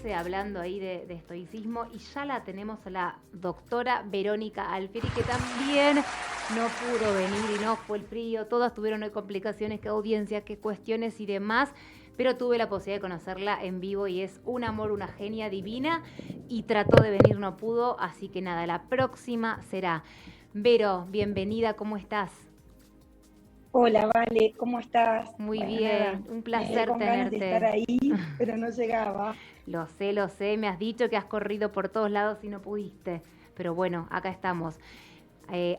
15 hablando ahí de estoicismo y ya la tenemos a la doctora Verónica Alfieri, que también no pudo venir y no fue el frío, todas tuvieron complicaciones, que audiencias, que cuestiones y demás, pero tuve la posibilidad de conocerla en vivo y es un amor, una genia divina y trató de venir, no pudo, así que nada, la próxima será. Vero, bienvenida, ¿cómo estás? Hola, Vale, ¿cómo estás? Muy Bueno, nada, bien, un me quedé placer con ganas de estar tenerte. ahí, pero no llegaba. Lo sé, me has dicho que has corrido por todos lados y no pudiste, pero bueno, acá estamos.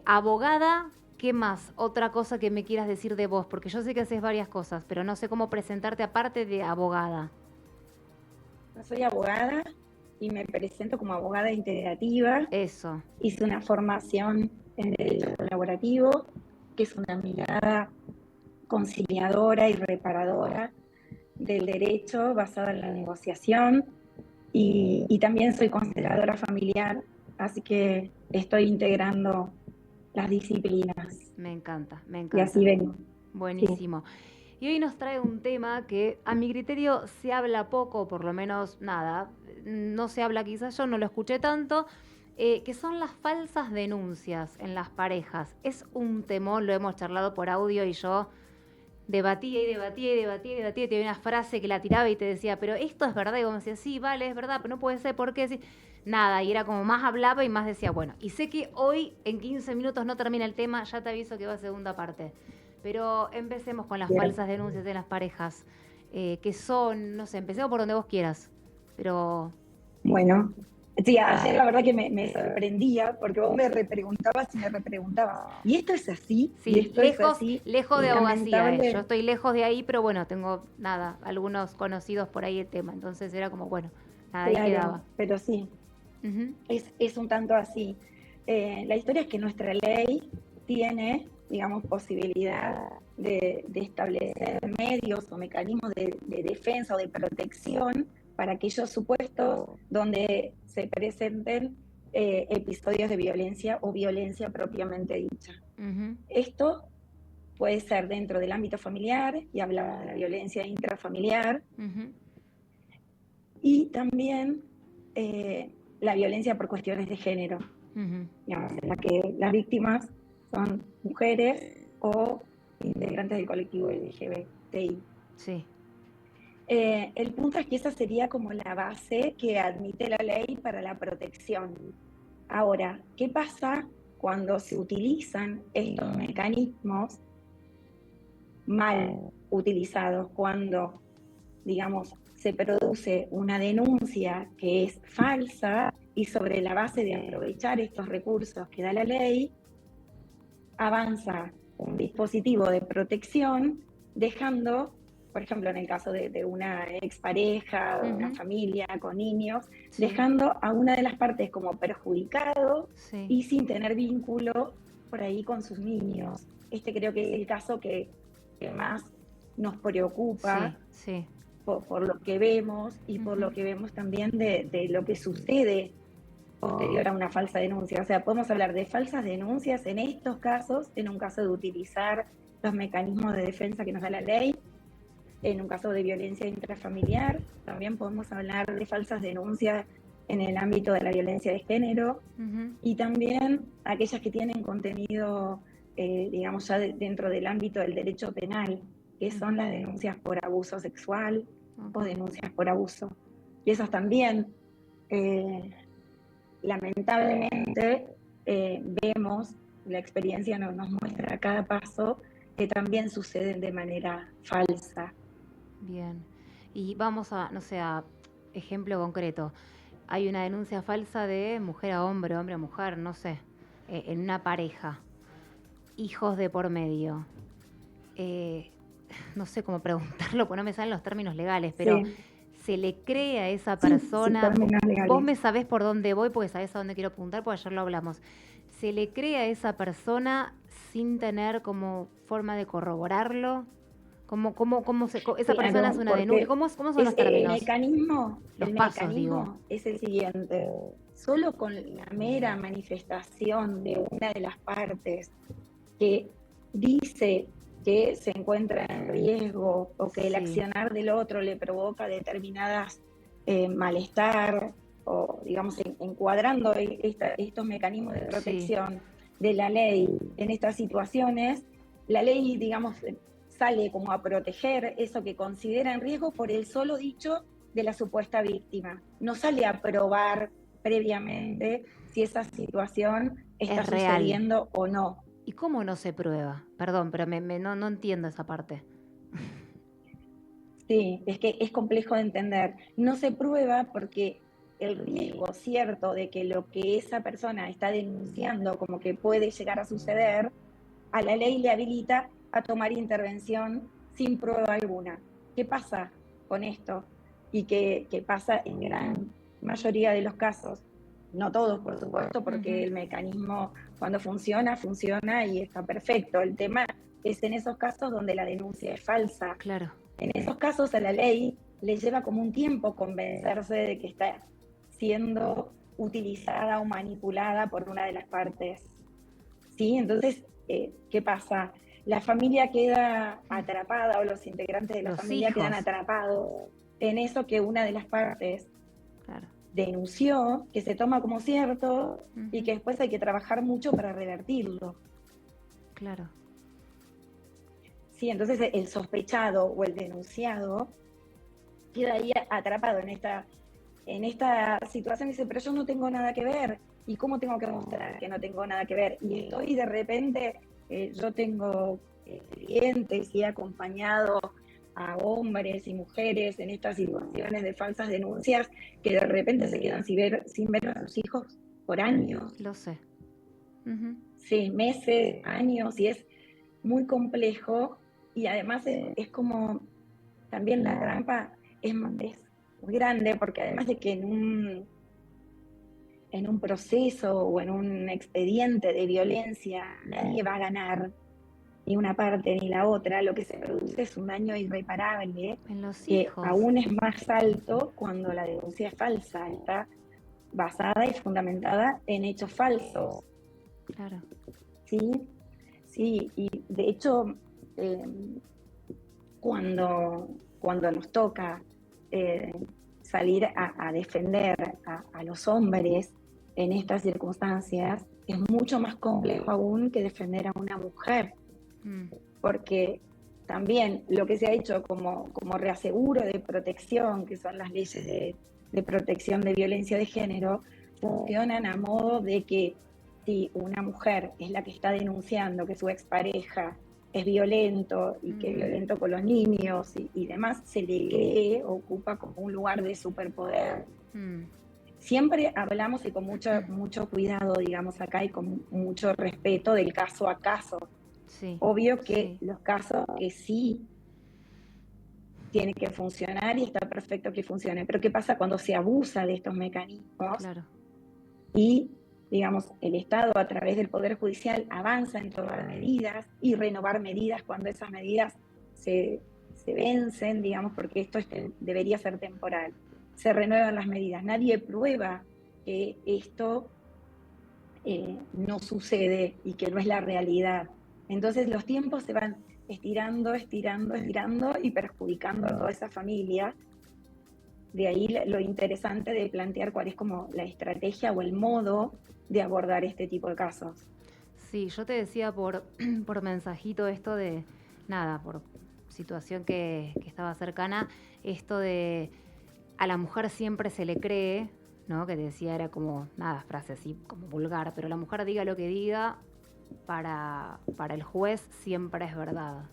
Abogada, ¿qué más? Otra cosa que me quieras decir de vos, porque yo sé que haces varias cosas, pero no sé cómo presentarte aparte de abogada. Yo soy abogada y me presento como abogada integrativa. Eso. Hice una formación en Derecho Colaborativo, que es una mirada conciliadora y reparadora del derecho basada en la negociación. Y también soy consteladora familiar, así que estoy integrando las disciplinas Me encanta, me y así encanta. vengo. Sí. Buenísimo. Y hoy nos trae un tema que a mi criterio se habla poco, por lo menos nada, no se habla quizás, yo no lo escuché tanto, que son las falsas denuncias en las parejas. Es un temor, lo hemos charlado por audio y yo debatía y debatía y debatía y debatía, y tenía una frase que la tiraba y te decía, pero esto es verdad, y vos me decías, sí, vale, es verdad, pero no puede ser, ¿por qué? Sí. Nada, y era como más hablaba y más decía, bueno, y sé que hoy en 15 minutos no termina el tema, ya te aviso que va a segunda parte, pero empecemos con las Bien. falsas denuncias de las parejas, que son, no sé, empecemos por donde vos quieras, pero Bueno, sí, ayer la verdad que me sorprendía porque vos me repreguntabas y me repreguntabas, ¿y esto es así? ¿Y sí, esto es así? lejos Y de abogacía, yo lamentable, estoy lejos de ahí, pero bueno, tengo, nada, algunos conocidos por ahí el tema, entonces era como, bueno, nada, ahí claro, quedaba. pero sí, Ujú. es un tanto así. La historia es que nuestra ley tiene, digamos, posibilidad de establecer medios o mecanismos de defensa o de protección para aquellos supuestos donde se presenten episodios de violencia o violencia propiamente dicha. Ujú. Esto puede ser dentro del ámbito familiar, y hablamos de la violencia intrafamiliar, Ujú. y también la violencia por cuestiones de género, Ujú. digamos, en la que las víctimas son mujeres o integrantes del colectivo LGBTI. Sí. El punto es que esa sería como la base que admite la ley para la protección. Ahora, ¿qué pasa cuando se utilizan estos mecanismos mal utilizados? Cuando, digamos, se produce una denuncia que es falsa y sobre la base de aprovechar estos recursos que da la ley, avanza un dispositivo de protección, dejando, por ejemplo, en el caso de una expareja, de una Ujú. familia con niños, Sí. dejando a una de las partes como perjudicado Sí. y sin tener vínculo por ahí con sus niños. Este creo que es el caso que más nos Sí. preocupa Sí. por lo que vemos y por Ujú. lo que vemos también de lo que sucede posterior a una falsa denuncia. O sea, podemos hablar de falsas denuncias en estos casos, en un caso de utilizar los mecanismos de defensa que nos da la ley, en un caso de violencia intrafamiliar, también podemos hablar de falsas denuncias en el ámbito de la violencia de género, Ujú. y también aquellas que tienen contenido, digamos, ya dentro del ámbito del derecho penal, que son las denuncias por abuso sexual o Ok. denuncias por abuso. Y esas también, eh, lamentablemente, vemos, la experiencia nos muestra a cada paso que también suceden de manera falsa. Bien. Y vamos a, no sé, a ejemplo concreto. Hay una denuncia falsa de mujer a hombre, hombre a mujer, no sé, en una pareja. Hijos de por medio. Eh, no sé cómo preguntarlo, porque no me salen los términos legales, pero Sí, se le cree a esa sí, sí, persona, términos vos me legales. sabés por dónde voy, porque sabés a dónde quiero apuntar, porque ayer lo hablamos. Se le cree a esa persona sin tener como forma de corroborarlo. Esa persona hace Claro, una denuncia? porque ¿Cómo son es los términos? el Los pasos, digo. mecanismo es el siguiente. Solo con la mera manifestación de una de las partes que dice que se encuentra en riesgo o que el Sí. accionar del otro le provoca determinadas malestar, o digamos encuadrando estos mecanismos de Sí, protección de la ley en estas situaciones, la ley, digamos, sale como a proteger eso que considera en riesgo por el solo dicho de la supuesta víctima. No sale a probar previamente si esa situación está es real. sucediendo o no. ¿Y cómo no se prueba? Perdón, pero no entiendo esa parte. Sí, es que es complejo de entender. No se prueba porque el riesgo cierto de que lo que esa persona está denunciando como que puede llegar a suceder, a la ley le habilita a tomar intervención sin prueba alguna. ¿Qué pasa con esto? Y que pasa en gran mayoría de los casos, no todos, por supuesto, porque el mecanismo cuando funciona, funciona y está perfecto. El tema es en esos casos donde la denuncia es falsa. Claro, En esos casos a la ley le lleva como un tiempo convencerse de que está siendo utilizada o manipulada por una de las partes. ¿Sí? Entonces, ¿qué pasa? La familia queda atrapada, o los integrantes de la los familia quedan hijos. atrapados en eso que una de las partes Claro. denunció, que se toma como cierto y Ujú, que después hay que trabajar mucho para revertirlo. claro. ¿Sí? Entonces el sospechado o el denunciado queda ahí atrapado en esta situación y dice, pero yo no tengo nada que ver. ¿Y cómo tengo que mostrar que no tengo nada que ver? Y estoy de repente, yo tengo clientes y he acompañado a hombres y mujeres en estas situaciones de falsas denuncias que de repente se quedan sin ver a sus hijos por años, Lo sé. Ujú, sí, meses, años, y es muy complejo y además es como también la trampa es muy grande porque además de que en un proceso o en un expediente de violencia nadie va a ganar, ni una parte ni la otra, lo que se produce es un daño irreparable en los que hijos. aún es más alto cuando la denuncia es falsa, está basada y fundamentada en hechos falsos, Claro. ¿sí? Sí, y de hecho, eh, cuando nos toca eh, salir a defender a los hombres en estas circunstancias, es mucho más complejo aún que defender a una mujer, Mm, porque también lo que se ha hecho como reaseguro de protección, que son las leyes de protección de violencia de género, funcionan a modo de que si una mujer es la que está denunciando que su expareja es violento y que es violento con los niños y demás, se le cree, ocupa como un lugar de superpoder. mm, Siempre hablamos y con mucho cuidado, digamos, acá y con mucho respeto del caso a caso. sí, Obvio que sí, los casos que sí tienen que funcionar y está perfecto que funcione, pero ¿qué pasa cuando se abusa de estos mecanismos claro. y, digamos, el Estado a través del Poder Judicial avanza en tomar medidas y renovar medidas cuando esas medidas se vencen, digamos, porque esto debería ser temporal? Se renuevan las medidas. Nadie prueba que esto no sucede y que no es la realidad. Entonces los tiempos se van estirando, estirando, estirando y perjudicando a toda esa familia. De ahí lo interesante de plantear cuál es como la estrategia o el modo de abordar este tipo de casos. Sí, yo te decía por, por mensajito esto de, nada, por situación que estaba cercana, esto de a la mujer siempre se le cree, ¿no? Que te decía era como, nada, frase así como vulgar, pero la mujer diga lo que diga, para el juez siempre es verdad.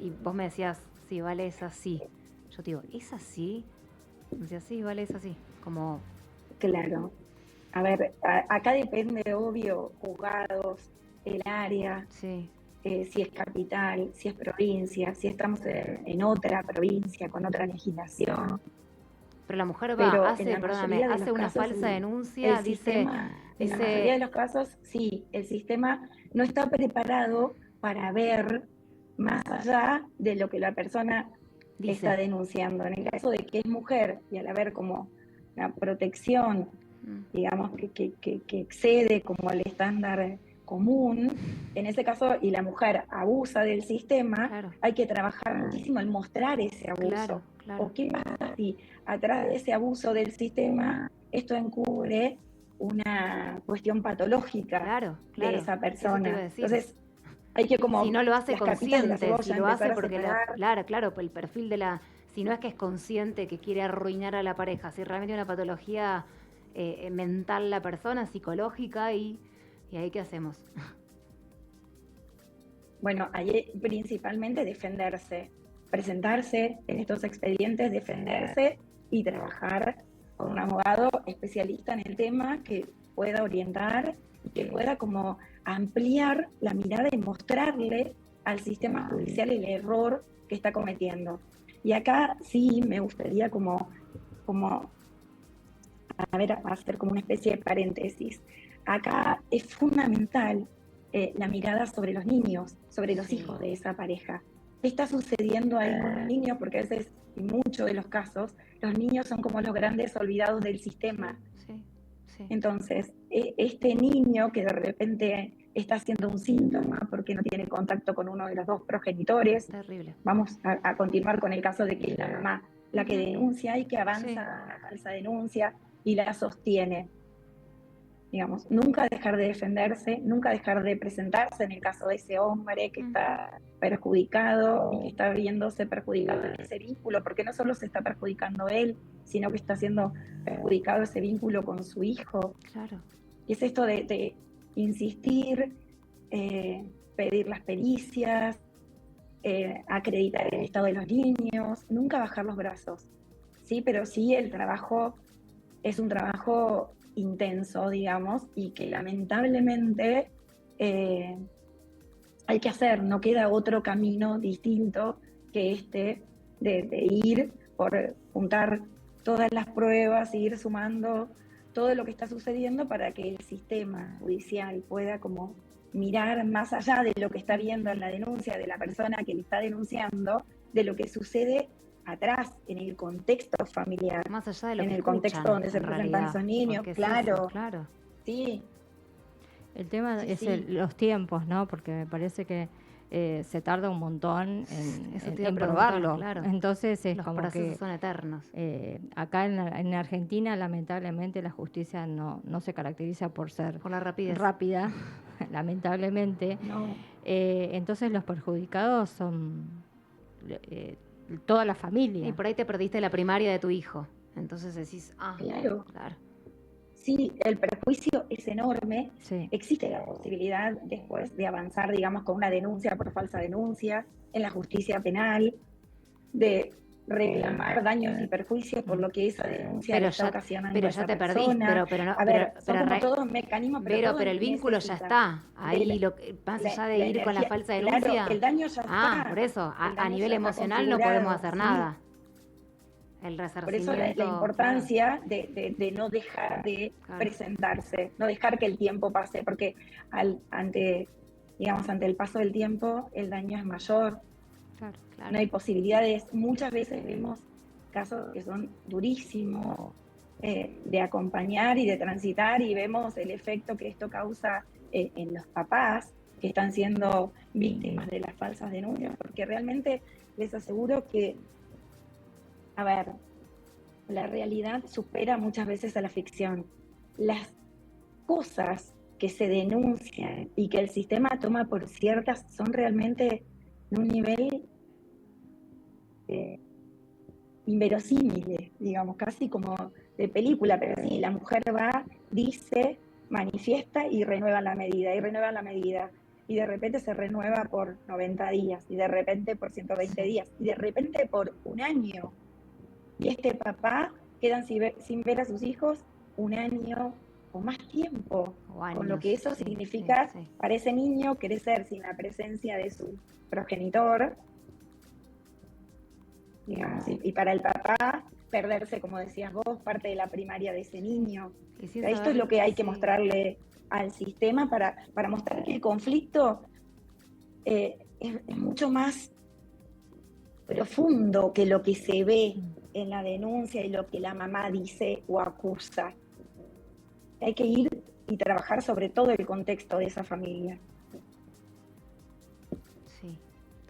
Y vos me decías, sí, vale, es así. Yo te digo, ¿es así? Me decía, sí, vale, es así. Como, Claro. A ver, acá depende, obvio, juzgados, el área, sí. si es capital, si es provincia, si estamos en otra provincia con otra legislación. Pero la mujer va, Pero en hace, la perdóname, mayoría de los hace una casos falsa el denuncia, sistema, en la mayoría de dice, los casos, sí, el sistema no está preparado para ver más allá de lo que la persona está dice. denunciando. En el caso de que es mujer y al haber como la protección, Mm, digamos, que excede como el estándar común, en ese caso, y la mujer abusa del sistema, Claro, hay que trabajar muchísimo en mostrar ese claro, abuso. claro, ¿O qué pasa si atrás de ese abuso del sistema esto encubre una cuestión patológica claro, de claro. esa Eso te iba a persona? decir. Entonces, hay que Si como no lo hace las capitas de la consciente, si cebolla lo hace empezar a porque separar. claro, claro, el perfil de si no es que es consciente que quiere arruinar a la pareja, si realmente hay una patología mental la persona, psicológica, y ahí qué hacemos. Bueno, ahí principalmente defenderse, presentarse en estos expedientes, defenderse y trabajar con un abogado especialista en el tema que pueda orientar y que pueda como ampliar la mirada y mostrarle al sistema judicial el error que está cometiendo. Y acá sí me gustaría como hacer como una especie de paréntesis. Acá es fundamental la mirada sobre los niños, sobre los hijos de esa pareja. ¿Qué está sucediendo ahí con los niños? Porque a veces, en muchos de los casos, los niños son como los grandes olvidados del sistema. Sí, sí. Entonces, este niño que de repente está haciendo un síntoma porque no tiene contacto con uno de los dos progenitores, Terrible. vamos a continuar con el caso de que la mamá la que denuncia y que avanza Sí. la falsa denuncia y la sostiene. Digamos, nunca dejar de defenderse, nunca dejar de presentarse en el caso de ese hombre que está perjudicado y que está viéndose perjudicado en ese vínculo, porque no solo se está perjudicando él, sino que está siendo perjudicado ese vínculo con su hijo. Claro. Y es esto de insistir, pedir las pericias, acreditar el estado de los niños, nunca bajar los brazos, ¿sí? Pero sí el trabajo es un trabajo intenso, digamos, y que lamentablemente hay que hacer, no queda otro camino distinto que este de ir por juntar todas las pruebas, ir sumando todo lo que está sucediendo para que el sistema judicial pueda como mirar más allá de lo que está viendo en la denuncia de la persona que le está denunciando, de lo que sucede atrás, en el contexto familiar, Más allá de lo en que el escuchan, contexto donde se en presentan realidad, esos niños, porque es claro, eso, claro. sí. El tema Sí, es sí. los tiempos, ¿no? Porque me parece que se tarda un montón Eso te iba a en preguntar, probarlo. claro. Entonces es Los como procesos que son eternos. acá en Argentina lamentablemente la justicia no se caracteriza por ser Por la rapidez. rápida, lamentablemente. No. Entonces los perjudicados son toda la familia. Y por ahí te perdiste la primaria de tu hijo. Entonces decís, Claro. claro. Sí, el perjuicio es enorme. Sí. Existe la posibilidad después de avanzar, digamos, con una denuncia por falsa denuncia en la justicia penal, de reclamar daños y perjuicios por lo que esa denuncia Pero le está ya, ocasionando pero a ya esa te perdiste, persona. pero no, A ver, son pero como todos mecanismos, pero todo pero el vínculo ya necesita está. de Ahí más allá de la ir con la energía. falsa Claro, denuncia. el daño ya está. Por eso, El a daño nivel ya está emocional no podemos configurado, hacer sí. nada. El Por eso resarcimiento. la importancia de no dejar de Claro. presentarse, no dejar que el tiempo pase, porque ante el paso del tiempo el daño es mayor, Claro, claro. no hay posibilidades. Muchas veces vemos casos que son durísimos de acompañar y de transitar y vemos el efecto que esto causa en los papás que están siendo víctimas de las falsas denuncias, porque realmente les aseguro que, a ver, la realidad supera muchas veces a la ficción. Las cosas que se denuncian y que el sistema toma por ciertas son realmente de un nivel inverosímil, digamos, casi como de película, pero sí, la mujer va, dice, manifiesta y renueva la medida, y renueva la medida. Y de repente se renueva por 90 días, y de repente por 120 días, y de repente por un año. Y este papá quedan sin ver a sus hijos un año o más tiempo, con lo que eso significa para ese niño crecer sin la presencia de su progenitor, digamos, y para el papá perderse, como decías vos, parte de la primaria de ese niño. Esto es lo que hay que mostrarle al sistema para mostrar que el conflicto es mucho más profundo que lo que se ve en la denuncia y lo que la mamá dice o acusa. Hay que ir y trabajar sobre todo el contexto de esa familia. Sí,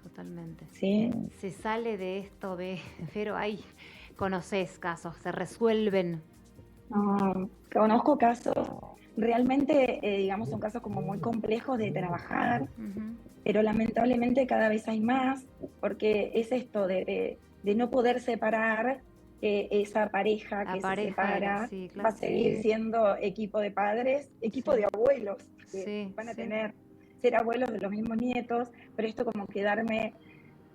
totalmente. ¿Sí? Se sale de esto pero ahí conoces casos, se resuelven. No, conozco casos, realmente, digamos, son casos como muy complejos de trabajar, pero lamentablemente cada vez hay más, porque es esto de no poder separar esa pareja que se separa, sí, claro. va a seguir siendo equipo de padres, equipo de abuelos, que van a tener, ser abuelos de los mismos nietos, pero esto como quedarme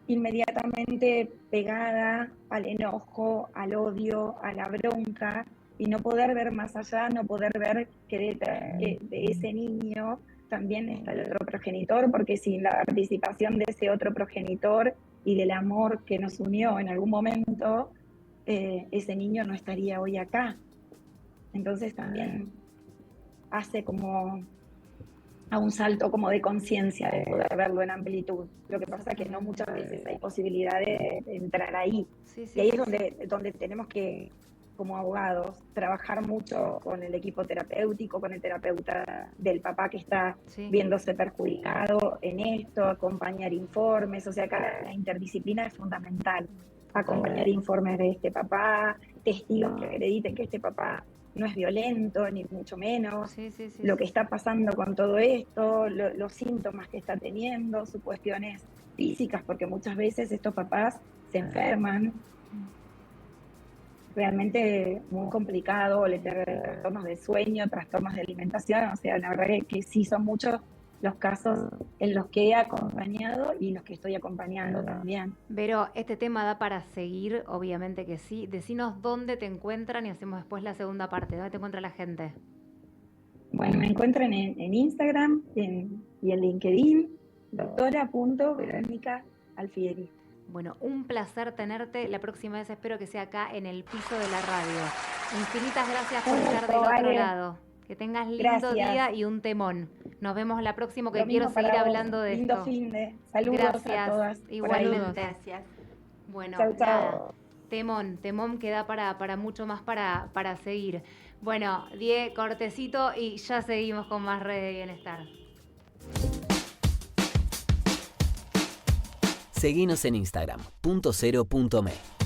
inmediatamente pegada al enojo, al odio, a la bronca, y no poder ver más allá, no poder ver que de ese niño también está el otro progenitor, porque sin la participación de ese otro progenitor y del amor que nos unió en algún momento, ese niño no estaría hoy acá. Entonces también hace como a un salto como de conciencia de poder verlo en amplitud. Lo que pasa es que no muchas veces hay posibilidad de entrar ahí. Y ahí es donde tenemos que, como abogados, trabajar mucho con el equipo terapéutico, con el terapeuta del papá que está viéndose perjudicado en esto, acompañar informes, o sea, que la interdisciplina es fundamental. Acompañar informes de este papá, testigos que acrediten que este papá no es violento, ni mucho menos, lo que está pasando con todo esto, los síntomas que está teniendo, sus cuestiones físicas, porque muchas veces estos papás se enferman, realmente muy complicado, le traen trastornos de sueño, trastornos de alimentación, o sea, la verdad que sí son muchos los casos en los que he acompañado y los que estoy acompañando también. Pero este tema da para seguir, obviamente que sí. Decinos dónde te encuentran y hacemos después la segunda parte. ¿Dónde te encuentra la gente? Bueno, me encuentran en Instagram y en LinkedIn, doctora.Verónica Alfieri. Bueno, un placer tenerte. La próxima vez espero que sea acá en el piso de la radio. Infinitas gracias por estar del otro lado. Que tengas lindo día y un temón. Nos vemos la próxima, que quiero seguir hablando de lindo esto. Fin de saludos a todas. Igualmente. Gracias. Bueno, chau, chau. Nada. Temón que da para mucho más para seguir. Bueno, Die, cortecito y ya seguimos con más Redes de Bienestar. Seguinos en Instagram, .0.me.